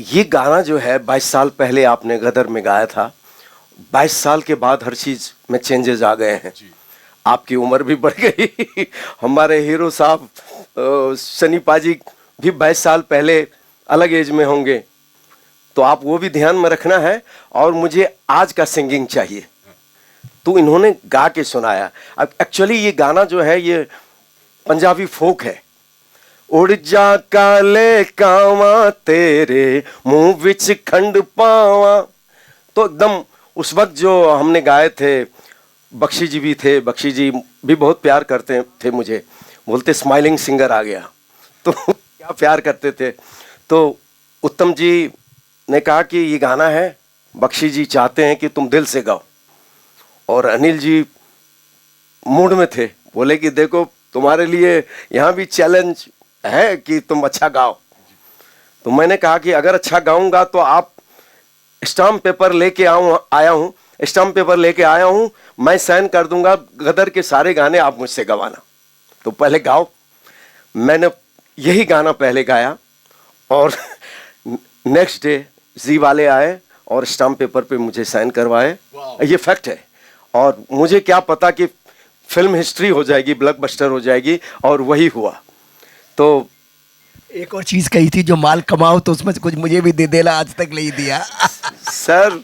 ये गाना जो है 22 साल पहले आपने गदर में गाया था। 22 साल के बाद हर चीज़ में चेंजेस आ गए हैं। आपकी उम्र भी बढ़ गई हमारे हीरो साहब सनी पाजी भी 22 साल पहले अलग एज में होंगे, तो आप वो भी ध्यान में रखना है। और मुझे आज का सिंगिंग चाहिए, तो इन्होंने गा के सुनाया। अब एक्चुअली ये गाना जो है ये पंजाबी फोक है। उड़ जा काले कावा तेरे मुंह विच खंड पावा, तो एकदम उस वक्त जो हमने गाए थे, बख्शी जी भी थे, बख्शी जी भी बहुत प्यार करते थे मुझे, बोलते स्माइलिंग सिंगर आ गया, तो क्या प्यार करते थे। तो उत्तम जी ने कहा कि ये गाना है, बख्शी जी चाहते हैं कि तुम दिल से गाओ। और अनिल जी मूड में थे, बोले कि देखो तुम्हारे लिए यहाँ भी चैलेंज है कि तुम अच्छा गाओ। तो मैंने कहा कि अगर अच्छा गाऊंगा तो आप स्टाम्प पेपर लेके आया हूँ, स्टाम्प पेपर लेके आया हूँ, मैं साइन कर दूंगा, गदर के सारे गाने आप मुझसे गवाना, तो पहले गाओ। मैंने यही गाना पहले गाया और नेक्स्ट डे जी वाले आए और स्टाम्प पेपर पे मुझे साइन करवाए। ये फैक्ट है, और मुझे क्या पता कि फिल्म हिस्ट्री हो जाएगी, ब्लॉकबस्टर हो जाएगी, और वही हुआ। तो एक और चीज कही थी, जो माल कमाओ तो उसमें से कुछ मुझे भी दे देना, आज तक नहीं दिया सर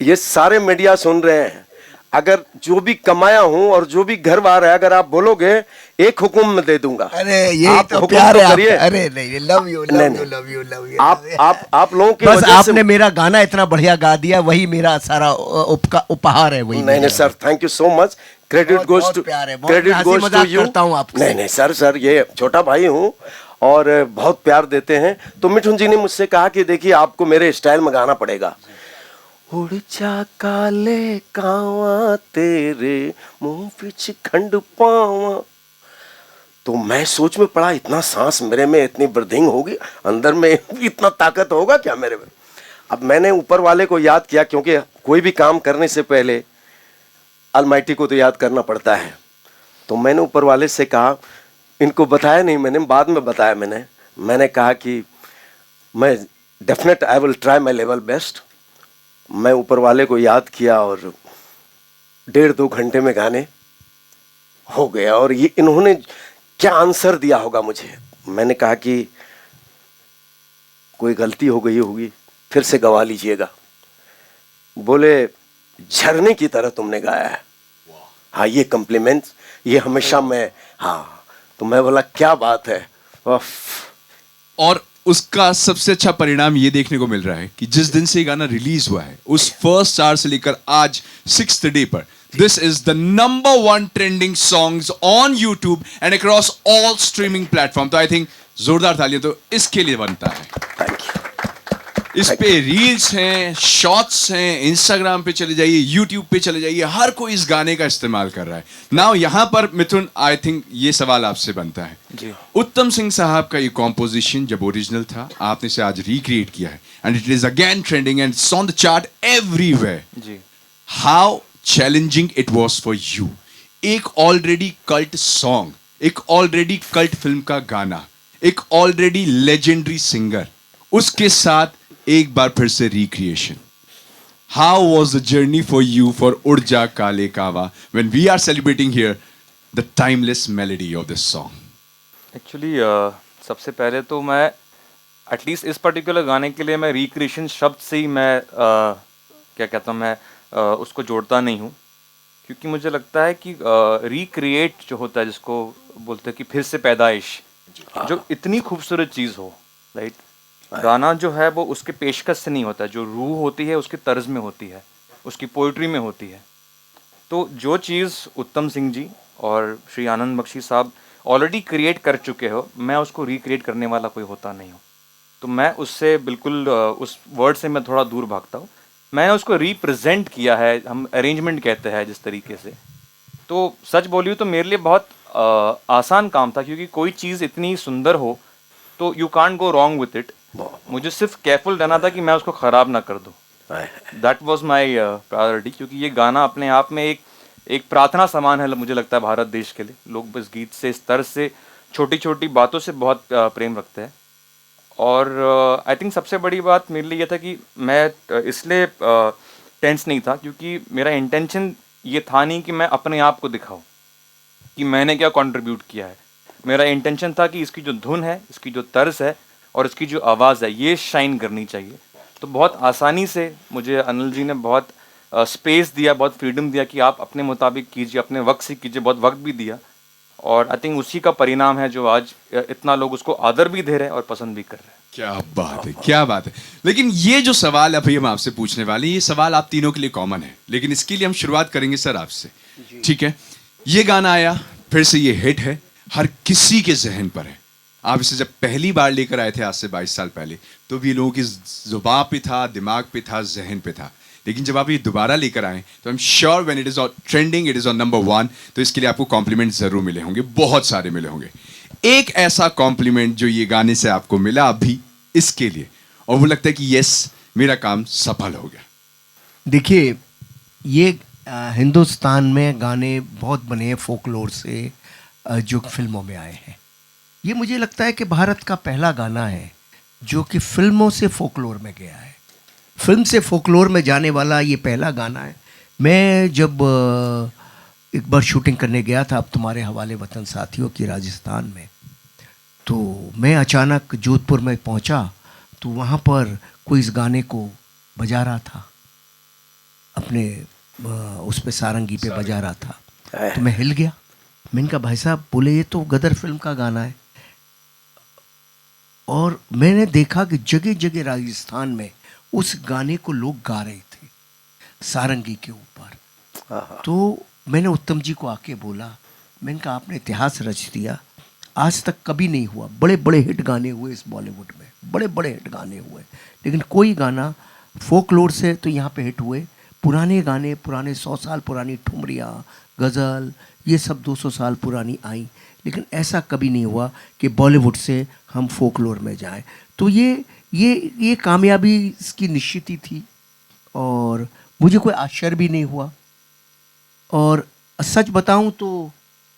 ये सारे मीडिया सुन रहे हैं, अगर जो भी कमाया हूं और जो भी घर बार है, अगर आप बोलोगे एक हुक्म में दे दूंगा। अरे ये आप तो हुक्म प्यार तो है करिए। अरे नहीं, लव यू लव नहीं, you love you love you. आप लोगों की बस वजह आपने से मेरा गाना इतना बढ़िया गा दिया, वही मेरा सारा उपहार है, वही नहीं नहीं sir, thank you so much. Credit बहुत- गोज बहुत टू प्यार है, बहुत क्रेडिट हंसी गोज टू मजाक यू। करता हूँ आपसे। नहीं नहीं सर ये छोटा भाई हूँ और बहुत प्यार देते हैं। तो मिठुन जी ने मुझसे कहा कि देखिए आपको मेरे स्टाइल में गाना पड़ेगा। उड़ जा काले कावा तेरे मुंह विच खंड पावा, तो मैं सोच में पड़ा, इतना सांस मेरे में, इतनी ब्रीदिंग होगी अंदर में, इतना ताकत होगा क्या मेरे में। अब मैंने ऊपर वाले को याद किया, क्योंकि कोई भी काम करने से पहले अलमाइटी को तो याद करना पड़ता है। तो मैंने ऊपर वाले से कहा, इनको बताया नहीं मैंने, बाद में बताया मैंने कहा कि मैं definite I will try my level best. मैं ऊपर वाले को याद किया और 1.5-2 घंटे में गाने हो गया। और ये इन्होंने क्या आंसर दिया होगा मुझे, मैंने कहा कि कोई गलती हो गई होगी, फिर से गवा लीजिएगा। बोले झरने की तरह तुमने गाया है। हाँ ये कॉम्प्लीमेंट, ये हमेशा मैं, हाँ तो मैं बोला क्या बात है। और उसका सबसे अच्छा परिणाम ये देखने को मिल रहा है कि जिस दिन से ये गाना रिलीज हुआ है, उस फर्स्ट आवर से लेकर आज 6th डे पर, this is the number 1 trending songs on YouTube and across all streaming platform. तो आई थिंक जोरदार तालियां तो इसके लिए बनता है। Thank you. इस पे रील्स हैं, शॉर्ट्स हैं, इंस्टाग्राम पे चले जाइए, यूट्यूब पे चले जाइए, हर कोई इस गाने का इस्तेमाल कर रहा है। नाउ यहां पर मिथुन, आई थिंक ये सवाल आपसे बनता है जी। उत्तम सिंह साहब का ये कॉम्पोजिशन जब ओरिजिनल था, आपने इसे आज रिक्रिएट किया है and it is again trending and it's on the chart everywhere. जी। How challenging it was for you, एक ऑलरेडी कल्ट सॉन्ग, एक ऑलरेडी कल्ट फिल्म का गाना, एक ऑलरेडी लेजेंडरी सिंगर, उसके साथ एक बार फिर से recreation. How was the journey for you for Urja Kale Kawa when we are celebrating here the timeless melody of this song? Actually सबसे पहले तो मैं एटलीस्ट इस पर्टिकुलर गाने के लिए मैं रिक्रिएशन शब्द से ही मैं क्या कहता हूँ, मैं उसको जोड़ता नहीं हूँ, क्योंकि मुझे लगता है कि रिक्रिएट जो होता है, जिसको बोलते हैं कि फिर से पैदाइश, जो इतनी खूबसूरत चीज़ हो, राइट। गाना जो है वो उसके पेशकश से नहीं होता, जो रूह होती है उसके तर्ज में होती है, उसकी पोइट्री में होती है। तो जो चीज़ उत्तम सिंह जी और श्री आनंद बख्शी साहब ऑलरेडी क्रिएट कर चुके हो, मैं उसको रिक्रिएट करने वाला कोई होता नहीं हूँ। तो मैं उससे बिल्कुल उस वर्ड से मैं थोड़ा दूर भागता हूँ। मैंने उसको रिप्रेजेंट किया है, हम अरेंजमेंट कहते हैं जिस तरीके से। तो सच बोलिए तो मेरे लिए बहुत आसान काम था, क्योंकि कोई चीज़ इतनी सुंदर हो तो you can't go wrong with it. मुझे सिर्फ केयरफुल रहना था कि मैं उसको ख़राब ना कर दूँ। दैट वॉज माई प्रायोरिटी, क्योंकि ये गाना अपने आप में एक प्रार्थना समान है, मुझे लगता है भारत देश के लिए। लोग इस गीत से, इस तरह से छोटी छोटी बातों से बहुत प्रेम रखते हैं। और आई थिंक सबसे बड़ी बात मेरे लिए ये था कि मैं इसलिए टेंस नहीं था क्योंकि मेरा इंटेंशन ये था नहीं कि मैं अपने आप को दिखाऊं कि मैंने क्या कंट्रीब्यूट किया है। मेरा इंटेंशन था कि इसकी जो धुन है, इसकी जो तर्ज है और इसकी जो आवाज़ है ये शाइन करनी चाहिए। तो बहुत आसानी से मुझे अनिल जी ने बहुत स्पेस दिया, बहुत फ्रीडम दिया कि आप अपने मुताबिक कीजिए, अपने वक्त से कीजिए, बहुत वक्त भी दिया। और आई थिंक उसी का परिणाम है जो आज इतना लोग उसको आदर भी दे रहे हैं और पसंद भी कर रहे हैं। क्या बात है, क्या बात है। लेकिन ये जो सवाल अभी हम आपसे पूछने वाले हैं, ये सवाल आप तीनों के लिए कॉमन है, लेकिन इसके लिए हम शुरुआत करेंगे सर आपसे। ठीक है, ये गाना आया, फिर से ये हिट है, हर किसी के जहन पर है। आप इसे जब पहली बार लेकर आए थे आज से 22 साल पहले, तो भी लोगों की जुबान पे था, दिमाग पे था, जहन पे था। लेकिन जब आप ये दोबारा लेकर आए तो I am sure when it is on trending, it is on number 1, तो इसके लिए आपको कॉम्प्लीमेंट जरूर मिले होंगे, बहुत सारे मिले होंगे। एक ऐसा कॉम्प्लीमेंट जो ये गाने से आपको मिला अभी इसके लिए, और वो लगता है कि यस मेरा काम सफल हो गया। देखिए, ये हिंदुस्तान में गाने बहुत बने हैं फोकलोर से, जो फिल्मों में आए हैं। ये मुझे लगता है कि भारत का पहला गाना है जो कि फिल्मों से फोकलोर में गया है। फिल्म से फोकलोर में जाने वाला ये पहला गाना है। मैं जब एक बार शूटिंग करने गया था अब तुम्हारे हवाले वतन साथियों की राजस्थान में, तो मैं अचानक जोधपुर में पहुंचा तो वहाँ पर कोई इस गाने को बजा रहा था, अपने उस पे सारंगी पे बजा रहा था। तो मैं हिल गया। मैंने कहा भाई साहब, बोले ये तो गदर फिल्म का गाना है। और मैंने देखा कि जगह जगह राजस्थान में उस गाने को लोग गा रहे थे सारंगी के ऊपर। तो मैंने उत्तम जी को आके बोला, मैंने कहा आपने इतिहास रच दिया, आज तक कभी नहीं हुआ। बड़े बड़े हिट गाने हुए इस बॉलीवुड में, बड़े बड़े हिट गाने हुए, लेकिन कोई गाना फोकलोर से तो यहाँ पे हिट हुए। पुराने गाने, पुराने 100 साल पुरानी ठुमरियाँ, गज़ल, ये सब 200 साल पुरानी आई, लेकिन ऐसा कभी नहीं हुआ कि बॉलीवुड से हम फोकलोर में जाएं। तो ये कामयाबी इसकी निश्चित ही थी और मुझे कोई आश्चर्य भी नहीं हुआ। और सच बताऊं तो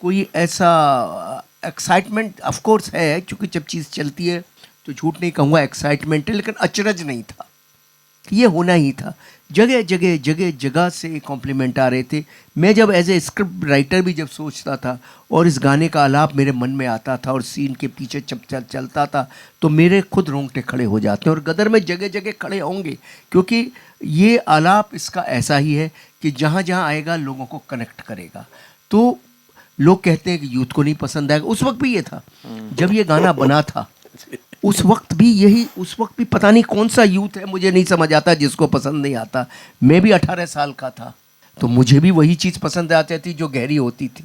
कोई ऐसा एक्साइटमेंट ऑफ कोर्स है, क्योंकि जब चीज़ चलती है तो झूठ नहीं कहूँगा एक्साइटमेंट है, लेकिन अचरज नहीं था, ये होना ही था। जगह जगह जगह जगह से कॉम्प्लीमेंट आ रहे थे। मैं जब एज ए स्क्रिप्ट राइटर भी जब सोचता था और इस गाने का आलाप मेरे मन में आता था और सीन के पीछे चलता था तो मेरे खुद रोंगटे खड़े हो जाते हैं, और गदर में जगह जगह खड़े होंगे, क्योंकि ये आलाप इसका ऐसा ही है कि जहाँ जहाँ आएगा लोगों को कनेक्ट करेगा। तो लोग कहते हैं कि यूथ को नहीं पसंद आएगा, उस वक्त भी ये था जब ये गाना बना था, उस वक्त भी पता नहीं कौन सा यूथ है, मुझे नहीं समझ आता जिसको पसंद नहीं आता। मैं भी 18 साल का था तो मुझे भी वही चीज़ पसंद आती थी जो गहरी होती थी।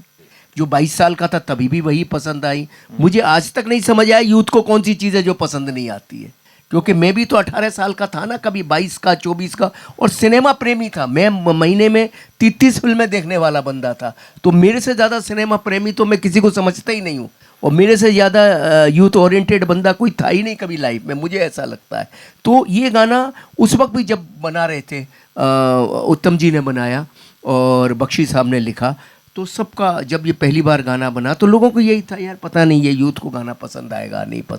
जो 22 साल का था तभी भी वही पसंद आई। मुझे आज तक नहीं समझ आया यूथ को कौन सी चीज़ है जो पसंद नहीं आती है, क्योंकि मैं भी तो 18 साल का था ना, कभी 22 का, 24 का, और सिनेमा प्रेमी था। मैं महीने में 30 फिल्में देखने वाला बंदा था, तो मेरे से ज़्यादा सिनेमा प्रेमी तो मैं किसी को समझता ही नहीं हूँ, और मेरे से ज़्यादा यूथ ओरिएंटेड बंदा कोई था ही नहीं कभी लाइफ में, मुझे ऐसा लगता है। तो ये गाना उस वक्त भी जब बना रहे थे, उत्तम जी ने बनाया और बख्शी साहब ने लिखा, तो सबका जब ये पहली बार गाना बना तो लोगों को यही था, यार पता नहीं ये यूथ को गाना पसंद आएगा नहीं पसंद।